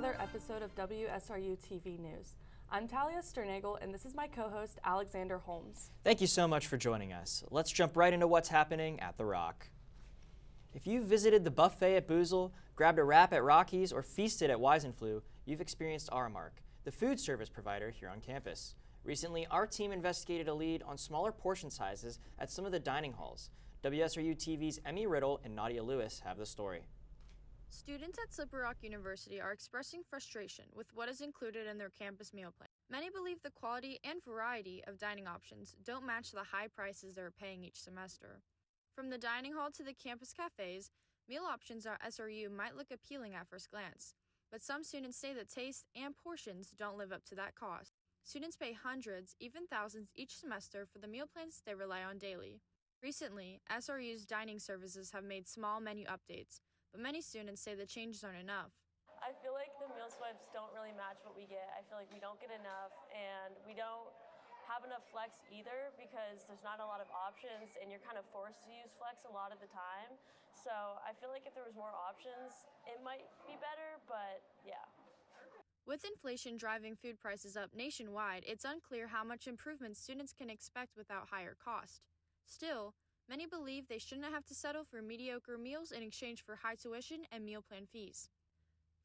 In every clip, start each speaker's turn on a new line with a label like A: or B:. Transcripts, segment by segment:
A: another episode of WSRU-TV News. I'm Talia Steuernagel, and this is my co-host, Alexander Holmes.
B: Thank you so much for joining us. Let's jump right into what's happening at The Rock. If you've visited the buffet at Boozle, grabbed a wrap at Rocky's, or feasted at Weisenflu, you've experienced Aramark, the food service provider here on campus. Recently, our team investigated a lead on smaller portion sizes at some of the dining halls. WSRU-TV's Emmy, Riddle, and Nadia Lewis have the story.
C: Students at Slippery Rock University are expressing frustration with what is included in their campus meal plan. Many believe the quality and variety of dining options don't match the high prices they're paying each semester. From the dining hall to the campus cafes, meal options at SRU might look appealing at first glance, but some students say the taste and portions don't live up to that cost. Students pay hundreds, even thousands each semester for the meal plans they rely on daily. Recently, SRU's dining services have made small menu updates, but many students say the changes aren't enough.
D: I feel like the meal swipes don't really match what we get. I feel like we don't get enough, and we don't have enough flex either because there's not a lot of options, and you're kind of forced to use flex a lot of the time. So I feel like if there was more options, it might be better, but yeah.
C: With inflation driving food prices up nationwide, it's unclear how much improvement students can expect without higher cost. Still, many believe they shouldn't have to settle for mediocre meals in exchange for high tuition and meal plan fees.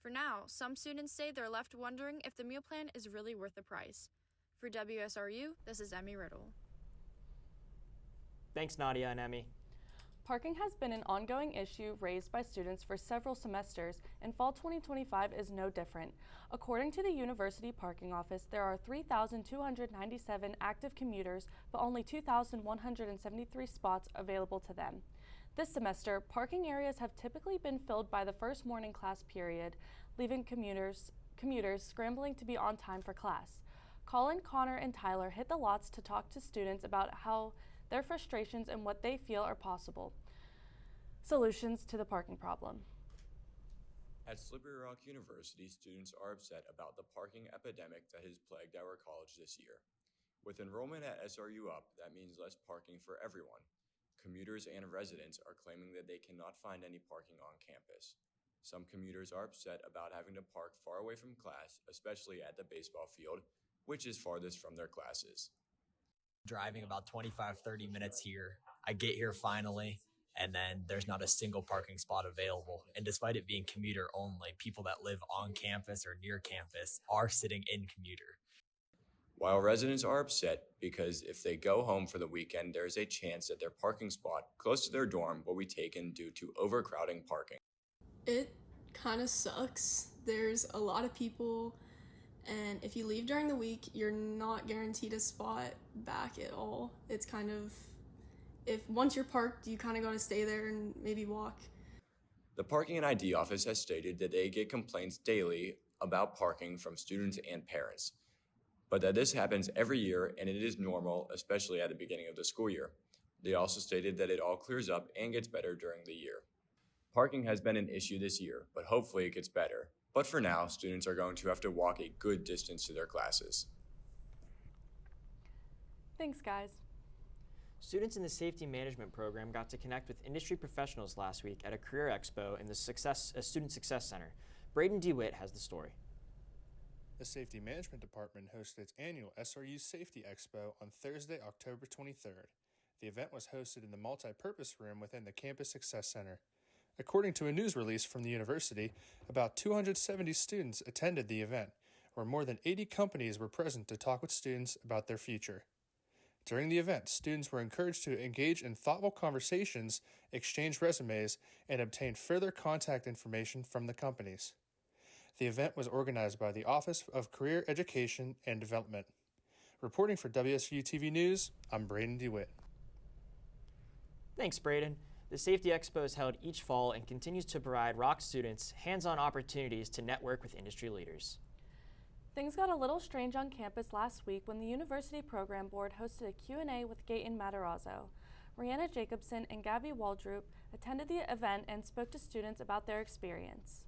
C: For now, some students say they're left wondering if the meal plan is really worth the price. For WSRU, this is Emmy Riddle.
B: Thanks, Nadia and Emmy.
A: Parking has been an ongoing issue raised by students for several semesters, and fall 2025 is no different. According to the University Parking Office, there are 3,297 active commuters, but only 2,173 spots available to them. This semester, parking areas have typically been filled by the first morning class period, leaving commuters scrambling to be on time for class. Collin, Connor, and Tyler hit the lots to talk to students about how their frustrations and what they feel are possible solutions to the parking problem.
E: At Slippery Rock University, students are upset about the parking epidemic that has plagued our college this year. With enrollment at SRU up, that means less parking for everyone. Commuters and residents are claiming that they cannot find any parking on campus. Some commuters are upset about having to park far away from class, especially at the baseball field, which is farthest from their classes.
F: Driving about 25-30 minutes here. I get here finally, and then there's not a single parking spot available. And despite it being commuter only, people that live on campus or near campus are sitting in commuter.
E: While residents are upset because if they go home for the weekend, there's a chance that their parking spot close to their dorm will be taken due to overcrowding parking.
G: It kind of sucks. There's a lot of people, and if you leave during the week, you're not guaranteed a spot back at all. It's kind of, if once you're parked, you kind of got to stay there and maybe walk.
E: The Parking and ID office has stated that they get complaints daily about parking from students and parents, but that this happens every year and it is normal, especially at the beginning of the school year. They also stated that it all clears up and gets better during the year. Parking has been an issue this year, but hopefully it gets better. But for now, students are going to have to walk a good distance to their classes.
A: Thanks, guys.
B: Students in the Safety Management Program got to connect with industry professionals last week at a career expo in the Student Success Center. Braeden DeWitt has the story.
H: The Safety Management Department hosted its annual SRU Safety Expo on Thursday, October 23rd. The event was hosted in the multi-purpose room within the Campus Success Center. According to a news release from the university, about 270 students attended the event, where more than 80 companies were present to talk with students about their future. During the event, students were encouraged to engage in thoughtful conversations, exchange resumes, and obtain further contact information from the companies. The event was organized by the Office of Career Education and Development. Reporting for WSRU-TV News, I'm Braeden DeWitt.
B: Thanks, Braeden. The Safety Expo is held each fall and continues to provide Rock students hands-on opportunities to network with industry leaders.
A: Things got a little strange on campus last week when the University Program Board hosted a Q&A with Gaten Matarazzo. Rihanna Jacobson and Gabby Waldrop attended the event and spoke to students about their experience.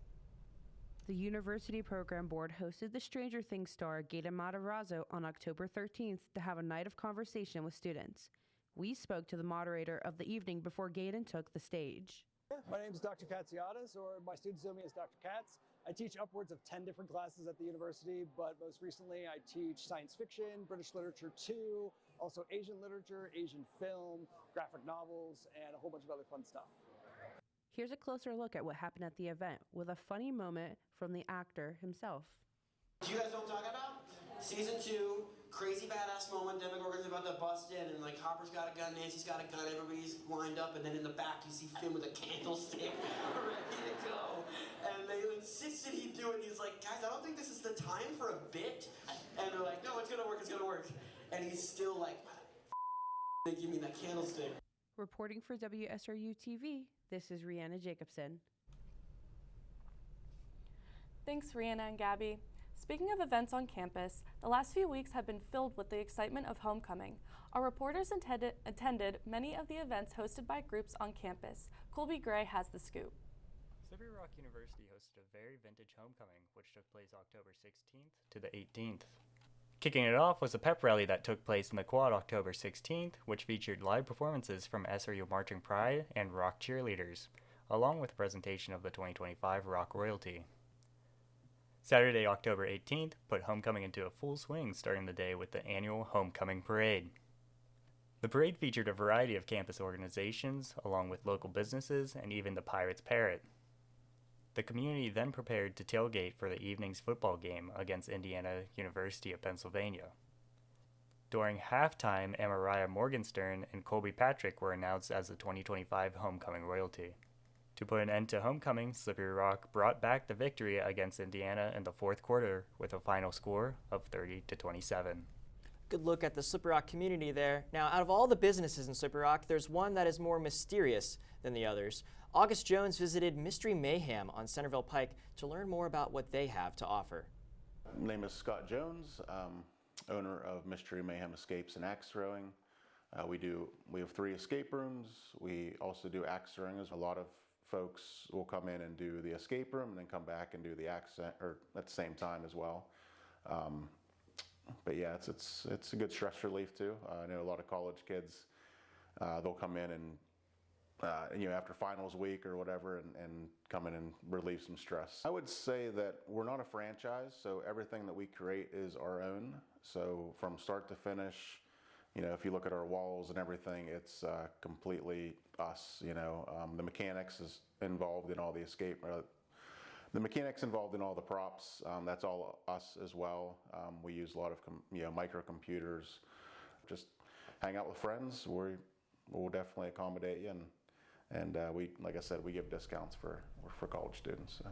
I: The University Program Board hosted the Stranger Things star Gaten Matarazzo on October 13th to have a night of conversation with students. We spoke to the moderator of the evening before Gaten took the stage.
J: My name is Dr. Katsiadas, or my students know me as Dr. Katz. I teach upwards of 10 different classes at the university, but most recently I teach science fiction, British literature 2, also Asian literature, Asian film, graphic novels, and a whole bunch of other fun stuff.
I: Here's a closer look at what happened at the event with a funny moment from the actor himself.
K: Do you guys know what I'm talking about? Season 2, crazy badass moment, Demogorgon's about to bust in, and like Hopper's got a gun, Nancy's got a gun, everybody's lined up, and then in the back you see Finn with a candlestick ready to go. And they insisted he do it, and he's like, guys, I don't think this is the time for a bit. And they're like, no, it's gonna work, it's gonna work. And he's still like, they give me that candlestick.
I: Reporting for WSRU-TV, this is Rihanna Jacobson.
A: Thanks, Rihanna and Gabby. Speaking of events on campus, the last few weeks have been filled with the excitement of homecoming. Our reporters attended many of the events hosted by groups on campus. Colby Gray has the scoop.
L: Slippery Rock University hosted a very vintage homecoming, which took place October 16th to the 18th. Kicking it off was a pep rally that took place in the quad October 16th, which featured live performances from SRU Marching Pride and rock cheerleaders, along with a presentation of the 2025 rock royalty. Saturday, October 18th, put homecoming into a full swing, starting the day with the annual Homecoming Parade. The parade featured a variety of campus organizations, along with local businesses and even the Pirates Parrot. The community then prepared to tailgate for the evening's football game against Indiana University of Pennsylvania. During halftime, Amariah Morgenstern and Colby Patrick were announced as the 2025 Homecoming Royalty. To put an end to homecoming, Slippery Rock brought back the victory against Indiana in the fourth quarter with a final score of 30-27.
B: Good look at the Slippery Rock community there. Now, out of all the businesses in Slippery Rock, there's one that is more mysterious than the others. August Jones visited Mystery Mayhem on Centerville Pike to learn more about what they have to offer.
M: My name is Scott Jones, owner of Mystery Mayhem Escapes and Axe Throwing. We have 3 escape rooms. We also do axe throwing. A lot of folks will come in and do the escape room and then come back and do the axe or at the same time as well. But yeah, it's a good stress relief too. I know a lot of college kids, they'll come in and after finals week or whatever and come in and relieve some stress. I would say that we're not a franchise, so everything that we create is our own. So from start to finish, if you look at our walls and everything, it's completely us. The mechanics is involved in all the the mechanics involved in all the props. That's all us as well. We use a lot of microcomputers. Just hang out with friends. We'll definitely accommodate you, and we, like I said, we give discounts for college students. So.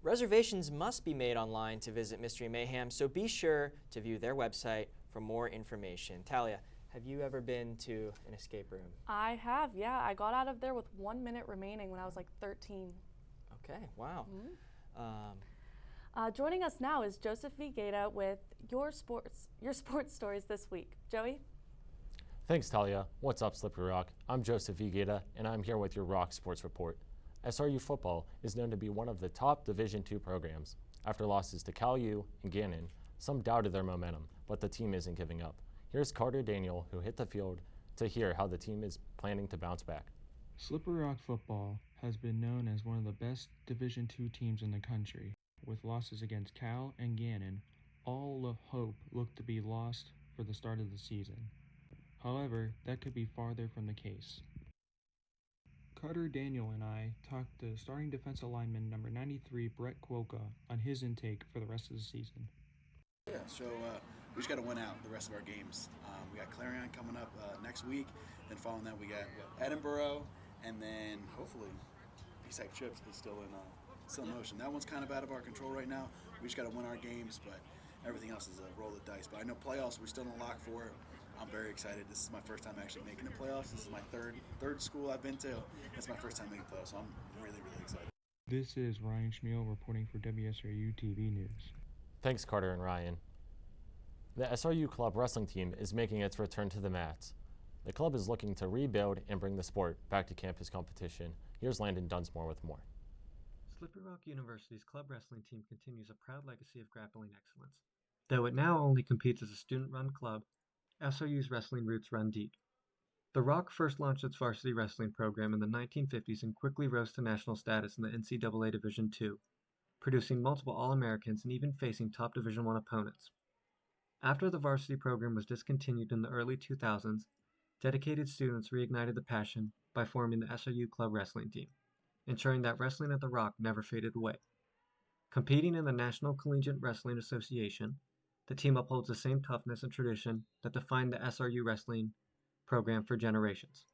B: Reservations must be made online to visit Mystery Mayhem, so be sure to view their website for more information. Talia, have you ever been to an escape room?
A: I have, yeah. I got out of there with 1 minute remaining when I was like 13.
B: Okay, wow.
A: Mm-hmm. Joining us now is Joseph V. Gaita with your sports stories this week. Joey?
N: Thanks, Talia. What's up, Slippery Rock? I'm Joseph V. Gaita, and I'm here with your Rock Sports Report. SRU football is known to be one of the top Division II programs. After losses to Cal U and Gannon, some doubted their momentum, but the team isn't giving up. Here's Carter Daniel, who hit the field, to hear how the team is planning to bounce back.
O: Slippery Rock football has been known as one of the best Division II teams in the country. With losses against Cal and Gannon, all hope looked to be lost for the start of the season. However, that could be farther from the case. Carter Daniel and I talked to starting defensive lineman number 93, Brett Quokka, on his intake for the rest of the season.
P: Yeah, so we just got to win out the rest of our games. We got Clarion coming up next week, then following that we got Edinburgh, and then hopefully Eastside Chips is still in motion. That one's kind of out of our control right now. We just got to win our games, but everything else is a roll of dice. But I know playoffs, we're still in the lock for it. I'm very excited. This is my first time actually making the playoffs. This is my third school I've been to. It's my first time making playoffs, so I'm really, really excited.
O: This is Ryan Chmiel reporting for WSRU-TV News.
N: Thanks, Carter and Ryan. The SRU Club wrestling team is making its return to the mats. The club is looking to rebuild and bring the sport back to campus competition. Here's Landon Dunsmore with more.
Q: Slippery Rock University's club wrestling team continues a proud legacy of grappling excellence. Though it now only competes as a student-run club, SRU's wrestling roots run deep. The Rock first launched its varsity wrestling program in the 1950s and quickly rose to national status in the NCAA Division II, producing multiple All-Americans and even facing top Division I opponents. After the varsity program was discontinued in the early 2000s, dedicated students reignited the passion by forming the SRU Club Wrestling Team, ensuring that wrestling at the Rock never faded away. Competing in the National Collegiate Wrestling Association, the team upholds the same toughness and tradition that defined the SRU wrestling program for generations.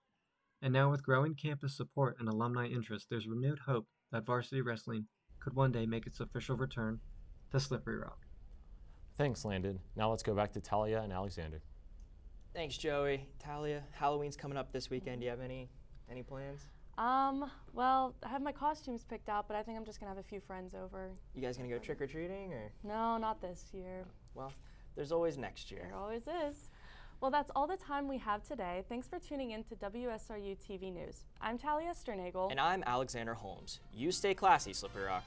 Q: And now with growing campus support and alumni interest, there's renewed hope that varsity wrestling could one day make its official return to Slippery Rock.
N: Thanks, Landon. Now let's go back to Talia and Alexander.
B: Thanks, Joey. Talia, Halloween's coming up this weekend. Do you have any plans?
A: Well, I have my costumes picked out, but I think I'm just gonna have a few friends over.
B: You guys gonna go trick-or-treating, or?
A: No, not this year.
B: Well, there's always next year.
A: There always is. Well, that's all the time we have today. Thanks for tuning in to WSRU-TV News. I'm Talia Steuernagel.
B: And I'm Alexander Holmes. You stay classy, Slippery Rock.